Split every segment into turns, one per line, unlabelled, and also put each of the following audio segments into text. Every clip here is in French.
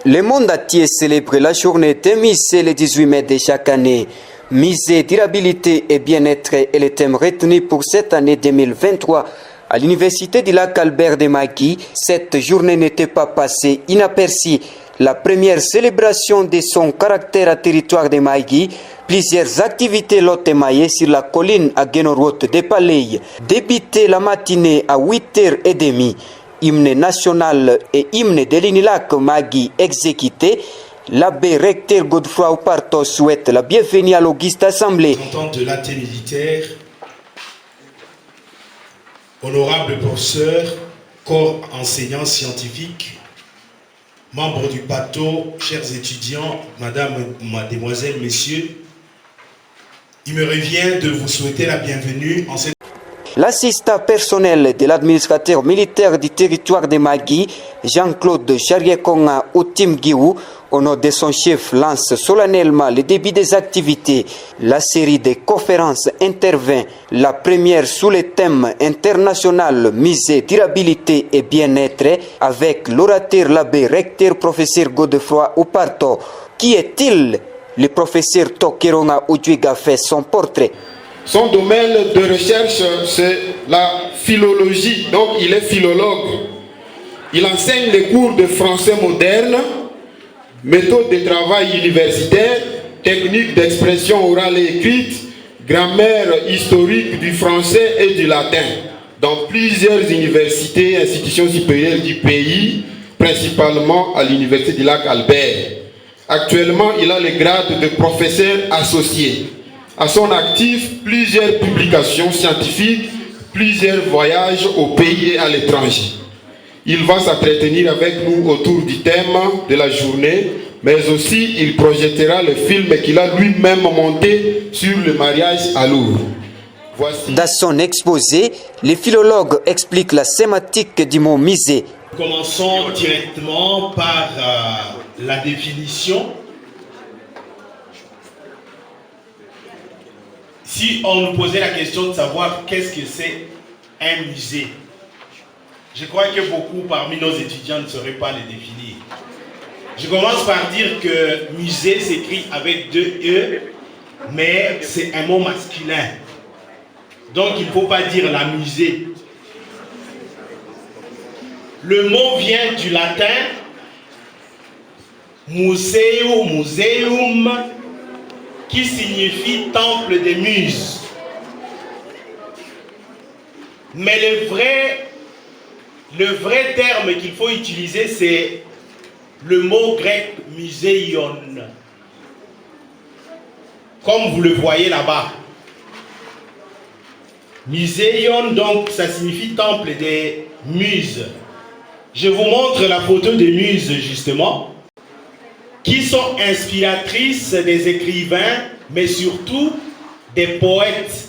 Le monde entier célèbre la journée de Misé le 18 mai de chaque année. Misé, durabilité et bien-être est le thème retenu pour cette année 2023. À l'université du lac Albert de Magui, cette journée n'était pas passée inaperçue. La première célébration de son caractère à territoire de Magui, plusieurs activités l'ont émaillé sur la colline à Guénoroute de Palais. Débuté la matinée à 8h30. Hymne national et hymne de l'Unilac Magui exécuté, l'abbé recteur Godefroy Ouparto souhaite la bienvenue à l'Auguste Assemblée.
De l'AT militaire, honorable professeur, corps enseignants scientifiques, membres du bateau, chers étudiants, madame, mademoiselles, messieurs, il me revient de vous souhaiter la bienvenue en cette...
L'assistant personnel de l'administrateur militaire du territoire de Magui, Jean-Claude Chariekonga Outim Guiou, au nom de son chef, lance solennellement le début des activités. La série de conférences intervient, la première sous le thème international Misé, durabilité et bien-être, avec l'orateur l'abbé recteur professeur Godefroy Ouparto. Qui est-il? Le professeur Tokeronga Oudjuiga fait son portrait.
Son domaine de recherche, c'est la philologie, donc il est philologue. Il enseigne les cours de français moderne, méthode de travail universitaire, technique d'expression orale et écrite, grammaire historique du français et du latin, dans plusieurs universités et institutions supérieures du pays, principalement à l'université du lac Albert. Actuellement, il a le grade de professeur associé. À son actif, plusieurs publications scientifiques, plusieurs voyages au pays et à l'étranger. Il va s'entretenir avec nous autour du thème de la journée, mais aussi il projettera le film qu'il a lui-même monté sur le mariage à Lourdes. Voici.
Dans son exposé, le philologue explique la sémantique du mot misé.
Commençons directement par la définition. Si on nous posait la question de savoir qu'est-ce que c'est un musée, je crois que beaucoup parmi nos étudiants ne sauraient pas le définir. Je commence par dire que musée s'écrit avec 2 E, mais c'est un mot masculin. Donc il ne faut pas dire la musée. Le mot vient du latin museum, museum, qui signifie temple des muses. Mais le vrai terme qu'il faut utiliser, c'est le mot grec muséion. Comme vous le voyez là-bas. Muséion, donc, ça signifie temple des muses. Je vous montre la photo des muses, justement, qui sont inspiratrices des écrivains, mais surtout des poètes.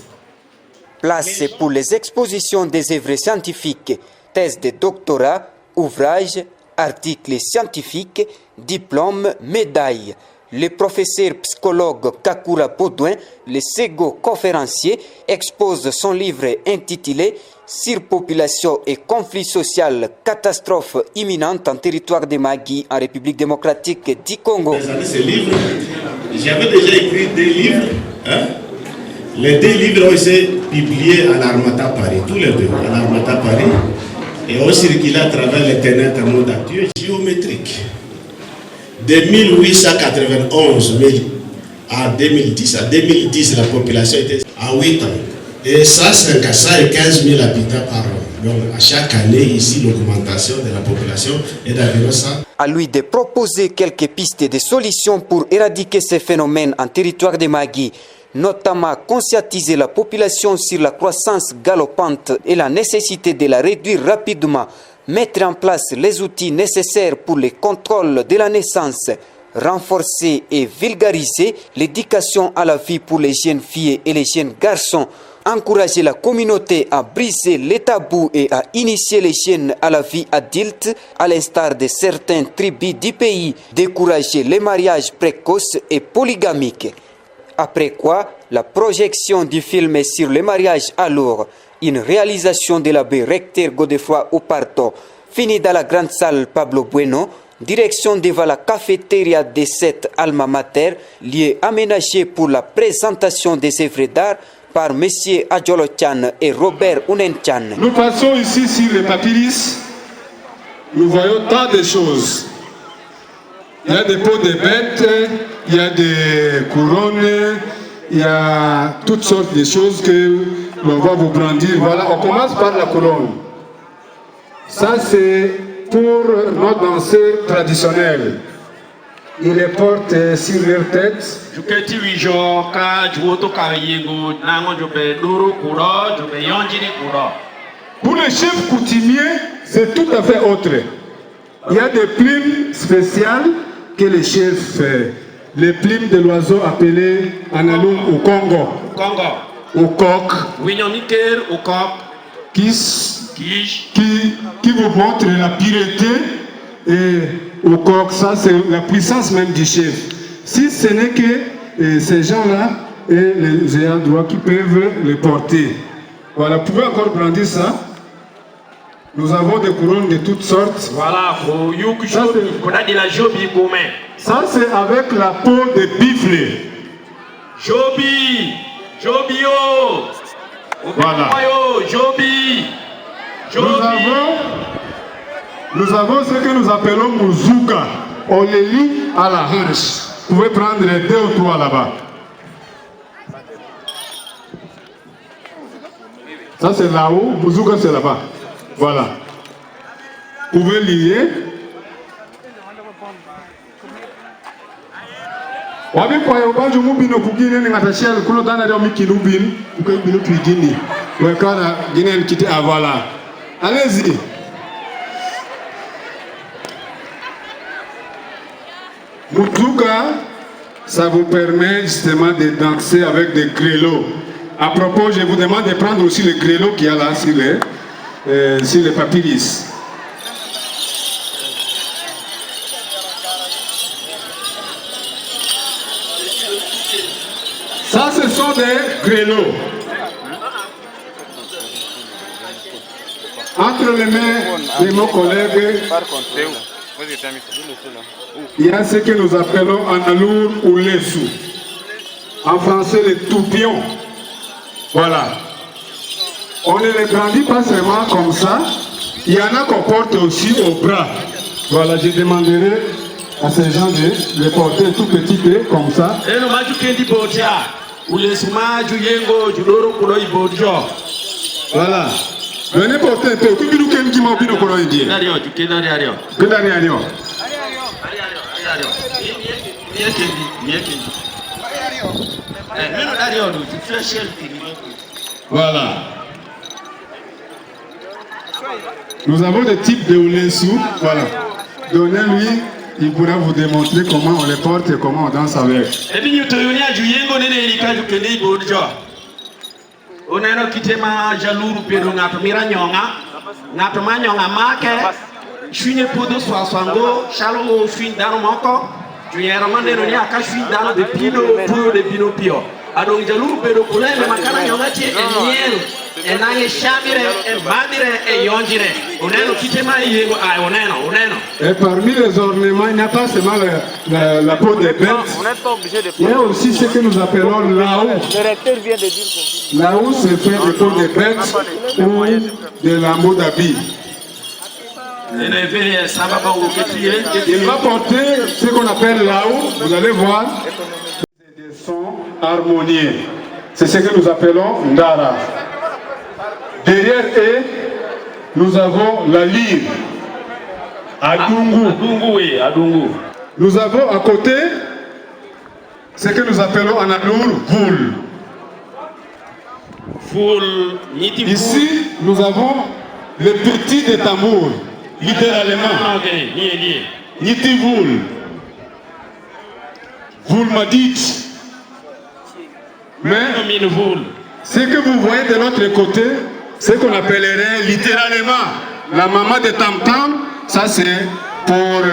Place pour les expositions des œuvres scientifiques, thèses de doctorat, ouvrages, articles scientifiques, diplômes, médailles. Le professeur psychologue Kakura Baudouin, le second conférencier, expose son livre intitulé Surpopulation et conflit social, catastrophe imminente en territoire de Magui en République démocratique du Congo.
Ce livre, j'avais déjà écrit 2 livres. Les 2 livres ont été publiés à l'Armata Paris, tous les 2 à l'Armata Paris, et ont circulé à travers l'Internet en mode actuel géométrique. De 1891 à 2010, la population était à 8 ans. Et ça, c'est 115 000 habitants par an. Donc, à chaque année, ici, l'augmentation de la population est d'environ ça.
À lui de proposer quelques pistes de solutions pour éradiquer ces phénomènes en territoire de Magui, notamment conscientiser la population sur la croissance galopante et la nécessité de la réduire rapidement, mettre en place les outils nécessaires pour le contrôle de la naissance, renforcer et vulgariser l'éducation à la vie pour les jeunes filles et les jeunes garçons, encourager la communauté à briser les tabous et à initier les jeunes à la vie adulte, à l'instar de certaines tribus du pays, décourager les mariages précoces et polygamiques. Après quoi, la projection du film sur le mariage à Lourdes, une réalisation de l'abbé recteur Godefroy Ouparto, fini dans la grande salle Pablo Bueno, Direction devant la cafétéria de cette alma mater, lieu aménagé pour la présentation des œuvres d'art par M. Adjolo Chan et Robert Unenchan.
Nous passons ici sur les papyrus. Nous voyons tant de choses. Il y a des peaux de bêtes, il y a des couronnes, il y a toutes sortes de choses que l'on va vous brandir. Voilà, on commence par la couronne. Ça, c'est pour nos danseurs traditionnels. Ils les portent sur leur tête. Pour les chefs coutumiers, c'est tout à fait autre. Il y a des plumes spéciales que les chefs, les plumes de l'oiseau appelé Analoum ou Congo, ou coq, qui vous montre la pureté, et au coq, ça c'est la puissance même du chef. Si ce n'est que ces gens-là et les ayants droit qui peuvent les porter. Voilà, vous pouvez encore brandir ça. Nous avons des couronnes de toutes sortes. Voilà, ça c'est avec la peau de buffle. Voilà. Nous avons ce que nous appelons Muzuka. On les lit à la hanche. Vous pouvez prendre 2 ou 3 là-bas. Ça c'est là-haut, Muzuka c'est là-bas. Voilà. Vous pouvez lier. Wabi kwa yobanjo mubino kugine ni ngatashia kuno dana leo mikinubin ukibino tuigini. Wekana gine kiti voilà. Allez-y. Mutuka, ça vous permet justement de danser avec des grelots. À propos, je vous demande de prendre aussi le grelot qu'il y a là sur les papyrus. Ça, ce sont des grelots. Entre les mains de nos collègues, il y a ce que nous appelons Analour ou Lessou. En français, les toupions. Voilà. On ne les brandit pas seulement comme ça. Il y en a qu'on porte aussi au bras. Voilà, je demanderai à ces gens de les porter tout petit peu comme ça. Voilà. Venez porter un peu. Voilà. Nous avons des types de Oulessou. Voilà. Donnez-lui, il pourra vous démontrer comment on les porte et comment on danse avec.
Oneno kitema jaluru pedo ngato mira nyonga ngato manyonga make shwine podo swaswango shalo fin dano moko juyera maneno ni aka fin dano de pino puyo de pino pio adong jaluru pedo kulele makana nyonga tie enyero enanye shamire badire e yonjire oneno kitema yengo ay oneno.
Et parmi les ornements, il n'y a pas seulement la peau des bêtes. Il y a aussi ce que nous appelons laou. Laou, c'est fait de peau des bêtes ou de lambeaux d'habits. Il va porter ce qu'on appelle laou, vous allez voir, des sons harmonieux. C'est ce que nous appelons ndara. Derrière eux, nous avons la lyre. Adungu. Nous avons à côté ce que nous appelons en Alour Voul. Ici, nous avons le petit des tambours, littéralement. Niti Voul. Voul m'a dit. Mais ce que vous voyez de l'autre côté, ce qu'on appellerait littéralement la maman de tam-tam, ça c'est pour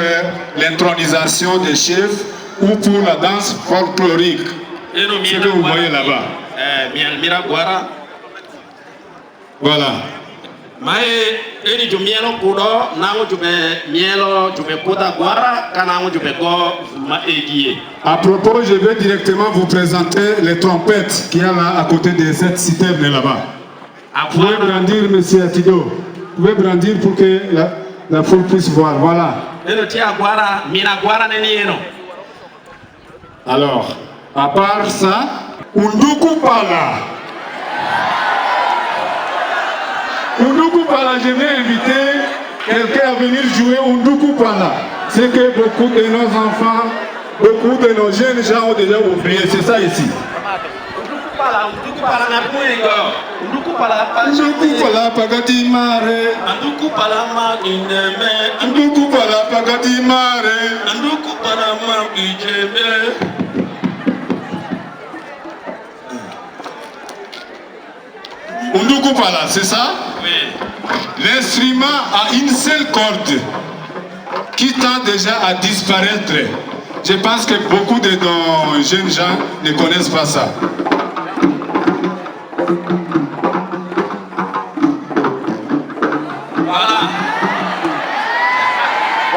l'intronisation des chefs ou pour la danse folklorique. Ce que vous voyez là-bas. Voilà.
Mae eni ju mielo kudo nango ju be mielo ju be kuda guara kanango ju be go ma egie.
À propos, je vais directement vous présenter les trompettes qu'il y a là à côté de cette citerne là-bas. Vous pouvez brandir, monsieur Atido. Vous pouvez brandir pour que la foule puisse voir. Voilà. Alors, à part ça, Unduku Pala. Unduku Pala, je vais inviter quelqu'un à venir jouer Unduku Pala. C'est que beaucoup de nos enfants, beaucoup de nos jeunes gens ont déjà oublié. C'est ça ici. Unduku Pala pagati mare. Unduku Pala ma ineme. Unduku Pala pagati mare. Unduku Pala ma ijeme. Unduku Pala, c'est ça? Oui. L'instrument a une seule corde qui tend déjà à disparaître. Je pense que beaucoup de nos jeunes gens ne connaissent pas ça.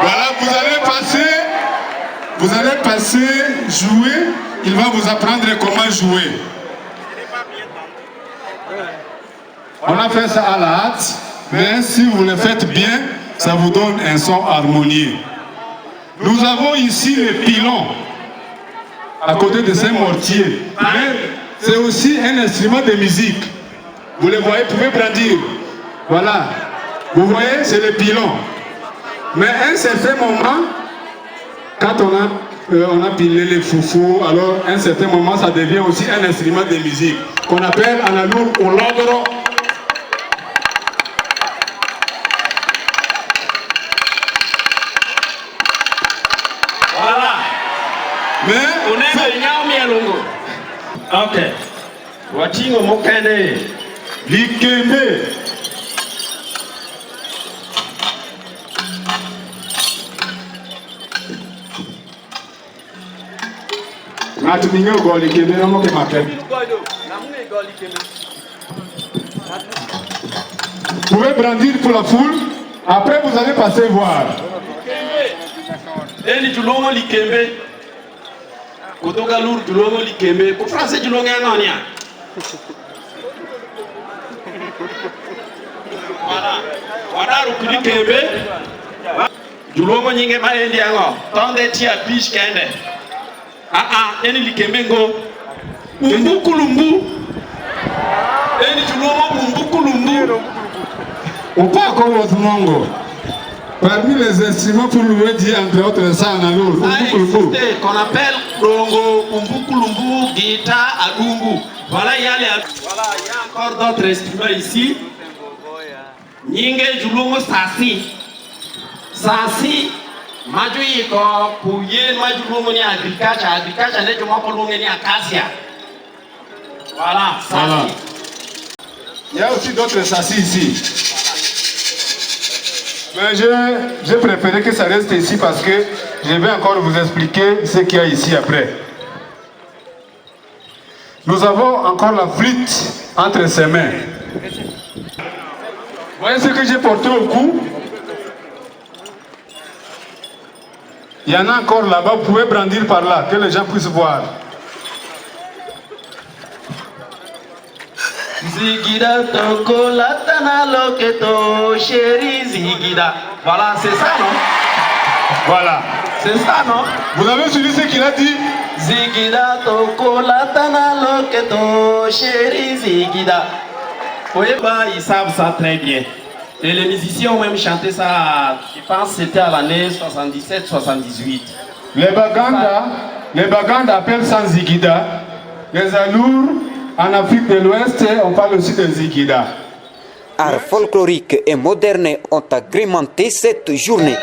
Voilà, vous allez passer, jouer, il va vous apprendre comment jouer. On a fait ça à la hâte, mais si vous le faites bien, ça vous donne un son harmonieux. Nous avons ici le pilon, à côté de ces mortiers. C'est aussi un instrument de musique. Vous le voyez, vous pouvez brandir. Voilà. Vous voyez, c'est le pilon. Mais à un certain moment, quand on a pilé les foufous, alors à un certain moment, ça devient aussi un instrument de musique qu'on appelle en alour olodoro.
Voilà.
Mais
on est le nyao mielongo. Ok. Watingo mokende.
Likembe. Vous pouvez brandir pour la foule, après vous allez passer voir.
Eni julongo likembe. Kotoka lur julongo likembe. Ko français julongo ngania. Voilà. Wadaru kulikembe. Julongo nyinge ma endi ango. Tonde tia biche kende. Eni likembe ngo. Umbukulumbu. Eni julongo umbukulumbu.
On peut encore votre mongo. Parmi les instruments pour le dire entre autres ça en alour,
qu'on appelle rongo, umbukulumbu, guitare, adumbu. Voilà, il y a encore d'autres instruments ici. Nyinge julungu sasi. Sasi, majui ko pouye majulungu ni agriculture ne juma polungu ni acacia. Voilà, sasi.
Il y a aussi d'autres sasi ici. Mais j'ai préféré que ça reste ici parce que je vais encore vous expliquer ce qu'il y a ici après. Nous avons encore la flûte entre ses mains. Voyez ce que j'ai porté au cou? Il y en a encore là-bas, vous pouvez brandir par là, que les gens puissent voir.
Zigida toko latana loketo chéri Zigida. Voilà, c'est ça, non?
Voilà.
C'est ça, non?
Vous avez suivi ce qu'il a dit?
Zigida toko latana loketo chéri Zigida. Oui, bah, ils savent ça très bien. Et les musiciens ont même chanté ça, je pense que c'était à l'année 77-78.
Les Baganda appellent ça Zigida. Les Alours, en Afrique de l'Ouest, on parle aussi de Zigida.
Art folklorique et moderne ont agrémenté cette journée.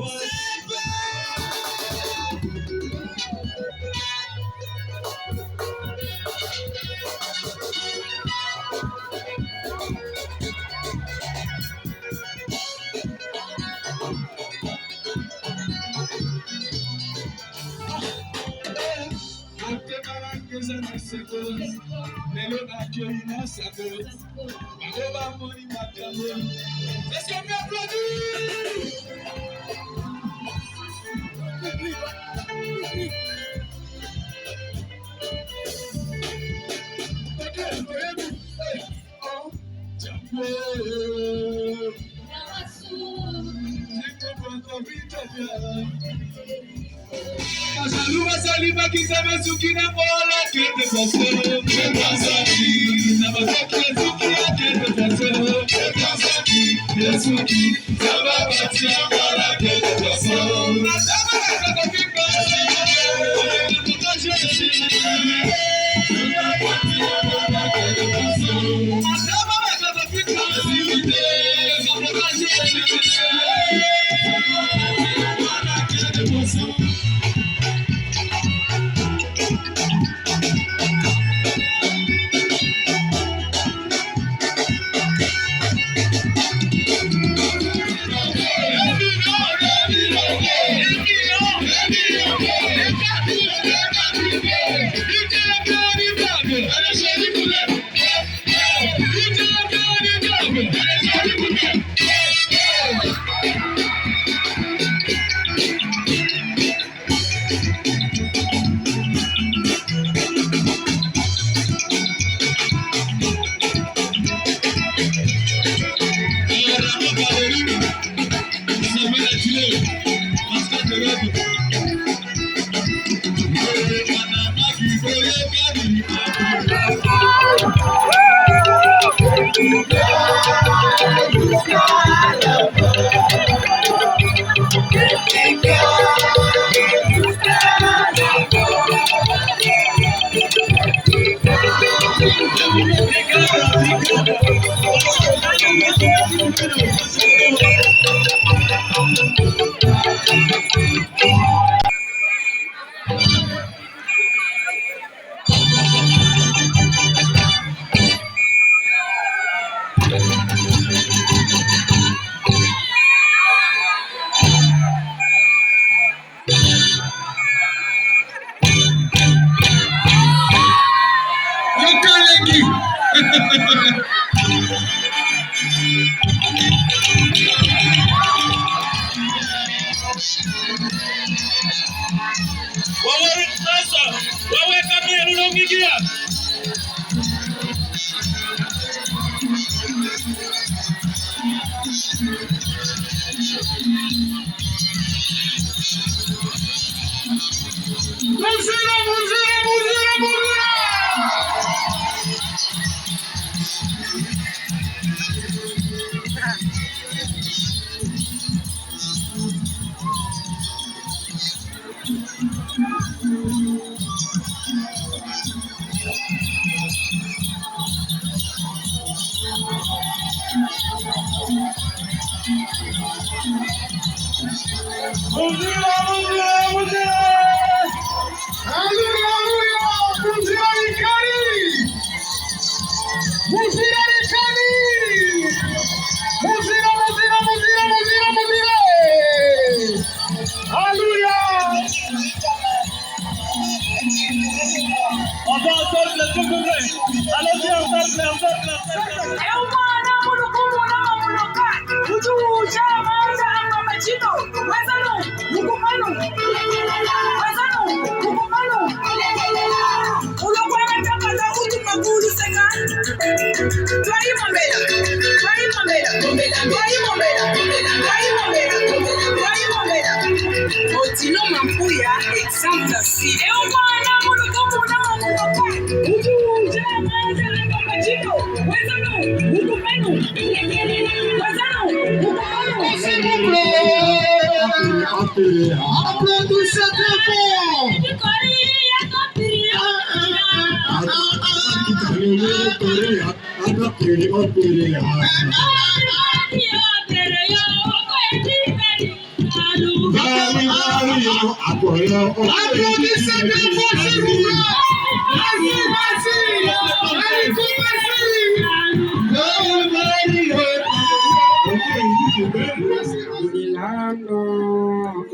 Oh, Est-ce qu'on peut applaudir?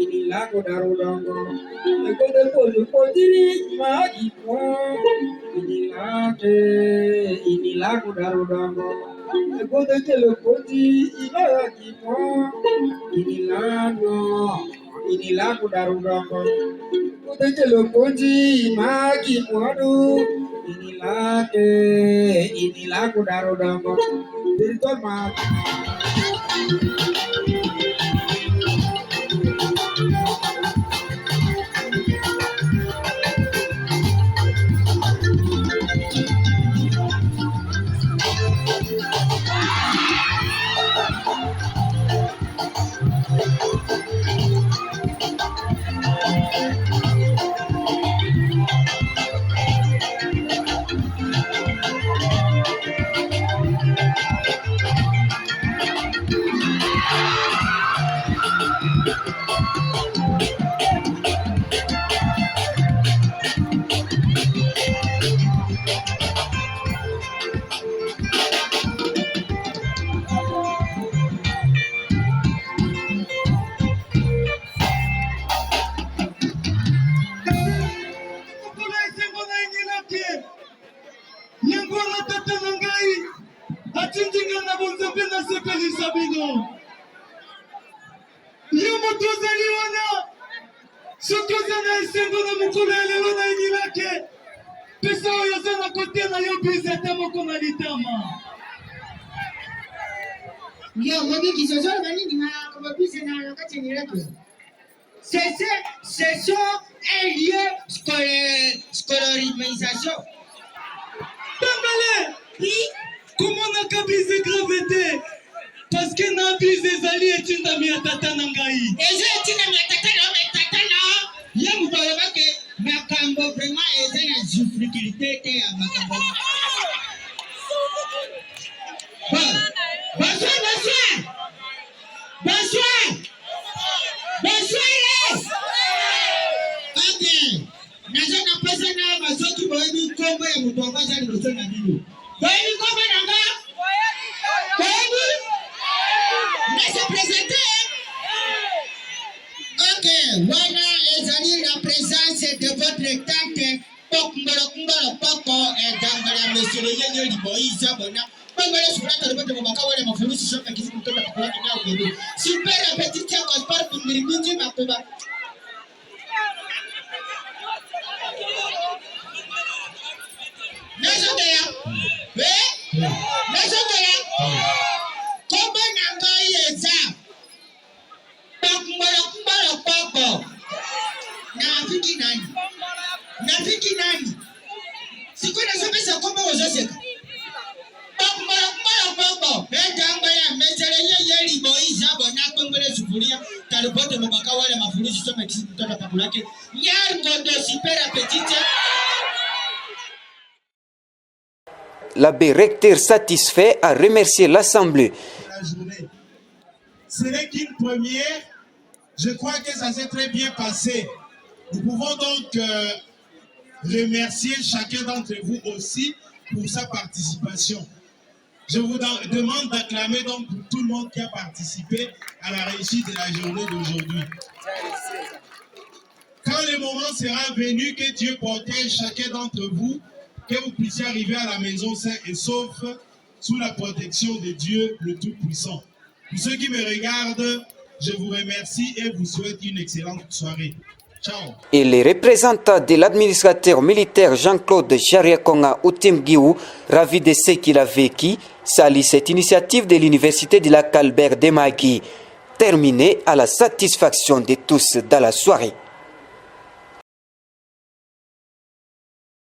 Inilago darudongo, ekode polu kodiri magi po. Kudete le kodi ila kimo inilano inila kudarudongo. Kudete le kodi ima kimodu inila kudarudongo. Dirto ma.
C'est ça un lieu scolarisation.
Oui. Comment on a kabisé gravité? Parce que Nabi Zezali est une amie à Tata Nangaï.
Et je suis une amie à Tata Nangaï. Il y a un problème que Makambo vraiment est une difficulté à Makambo. Bonsoir. Ok. Nazo na pesa na masoki boebi kombo ya mutongoza ni lozo na bido. Boebi kombo nanga? Boebi? Laisse présenter. Ok. Voilà, ezali la présence de votre tante Pokmbolo Poko et d'Ambala Monsieur le Yéyo Liboïsa Bona. Super appétit à Cospar pour Miribindi Makuba. Comment n'envoyer ça? Pokmbolo Poko. Nafiki nani? Si quoi ne se fait comment aux autres?
L'abbé recteur satisfait a remercié l'Assemblée.
Ce n'est qu'une première. Je crois que ça s'est très bien passé. Nous pouvons donc remercier chacun d'entre vous aussi pour sa participation. Je vous demande d'acclamer donc pour tout le monde qui a participé à la réussite de la journée d'aujourd'hui. Quand le moment sera venu, que Dieu protège chacun d'entre vous, que vous puissiez arriver à la maison sain et sauf sous la protection de Dieu le Tout-Puissant. Pour ceux qui me regardent, je vous remercie et vous souhaite une excellente soirée. Ciao.
Et les représentants de l'administrateur militaire Jean-Claude Jariakonga Outimgiou, ravi de ce qu'il a vécu, salue cette initiative de l'Université de la Calbert de Magui, terminée à la satisfaction de tous dans la soirée.